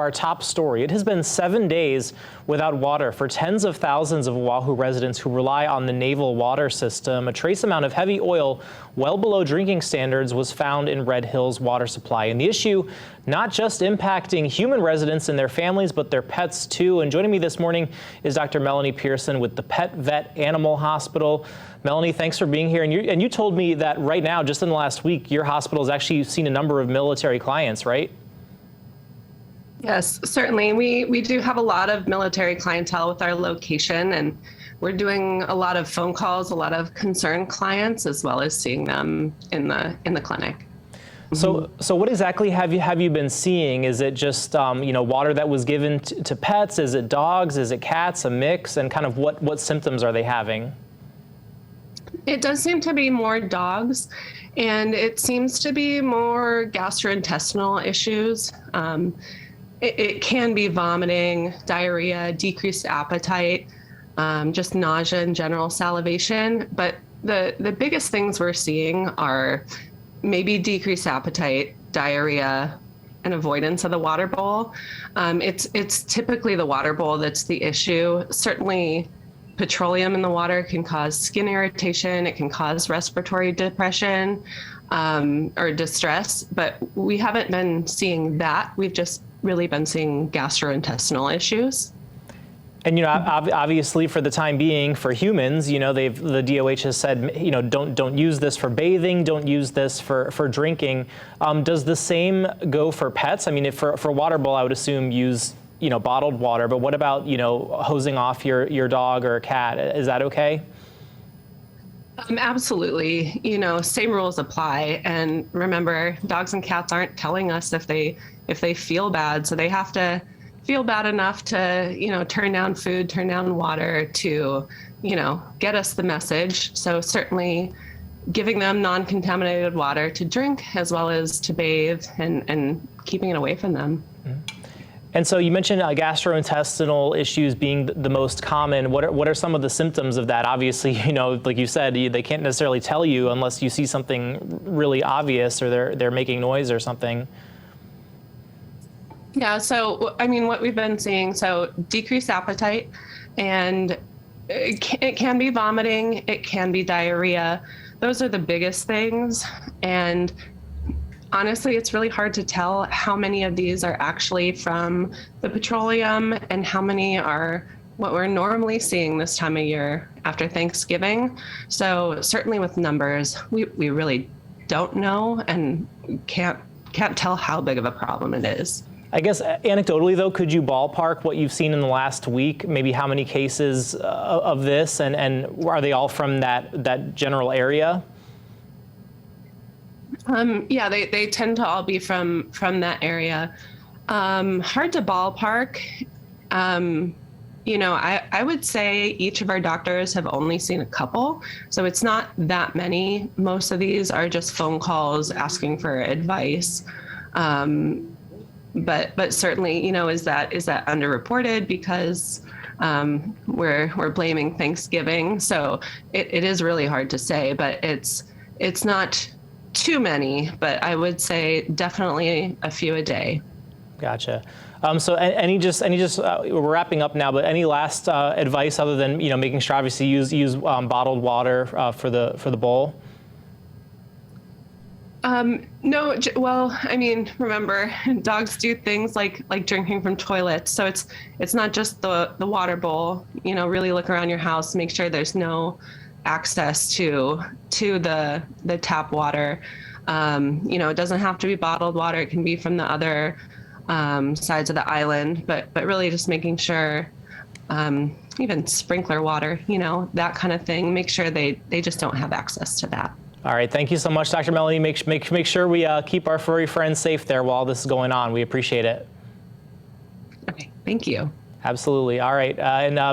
Our top story. It has been 7 days without water for tens of thousands of Oahu residents who rely on the naval water system. A trace amount of heavy oil well below drinking standards was found in Red Hills water supply. And the issue not just impacting human residents and their families, but their pets too. And joining me this morning is Dr. Melanie Pearson with the Pet Vet Animal Hospital. Melanie, thanks for being here. And you told me that right now, just in the last week, your hospital has actually seen a number of military clients, right? Yes, certainly. We do have a lot of military clientele with our location, and we're doing a lot of phone calls, a lot of concerned clients, as well as seeing them in the clinic. So what exactly have you been seeing? Is it just water that was given to pets? Is it dogs? Is it cats? A mix? And kind of what symptoms are they having? It does seem to be more dogs, and it seems to be more gastrointestinal issues. It can be vomiting, diarrhea, decreased appetite, just nausea and general salivation. But the biggest things we're seeing are maybe decreased appetite, diarrhea, and avoidance of the water bowl. It's typically the water bowl that's the issue. Certainly, petroleum in the water can cause skin irritation. It can cause respiratory depression or distress, but we haven't been seeing that. We've just really been seeing gastrointestinal issues. And obviously, for the time being, for humans, the DOH has said, don't use this for bathing, don't use this for drinking. Does the same go for pets? I mean, if for water bowl, I would assume use bottled water. But what about hosing off your dog or cat? Is that okay? Absolutely. Same rules apply. And remember, dogs and cats aren't telling us if they feel bad. So they have to feel bad enough to, turn down food, turn down water to, get us the message. So certainly giving them non-contaminated water to drink as well as to bathe and keeping it away from them. Mm-hmm. And so you mentioned gastrointestinal issues being the most common. What are some of the symptoms of that? Obviously, like you said, they can't necessarily tell you unless you see something really obvious or they're making noise or something. Yeah, so I mean, what we've been seeing, so decreased appetite, and it can be vomiting, it can be diarrhea. Those are the biggest things. And honestly, it's really hard to tell how many of these are actually from the petroleum and how many are what we're normally seeing this time of year after Thanksgiving. So certainly with numbers, we really don't know and can't tell how big of a problem it is. I guess anecdotally, though, could you ballpark what you've seen in the last week? Maybe how many cases of this, and are they all from that general area? Yeah, they tend to all be from that area. Hard to ballpark. I would say each of our doctors have only seen a couple, so it's not that many. Most of these are just phone calls asking for advice. But certainly, is that underreported because we're blaming Thanksgiving? So it is really hard to say, but it's not too many, but I would say definitely a few a day. Gotcha. So we're wrapping up now, but any last advice other than making sure obviously use bottled water for the bowl? No, well, I mean, remember, dogs do things like drinking from toilets. So it's not just the water bowl. Really look around your house, make sure there's no access to the tap water. It doesn't have to be bottled water. It can be from the other sides of the island, but really just making sure, even sprinkler water, that kind of thing. Make sure they just don't have access to that. All right, thank you so much, Dr. Melanie. Make sure we keep our furry friends safe there while this is going on. We appreciate it. Okay, thank you. Absolutely. All right,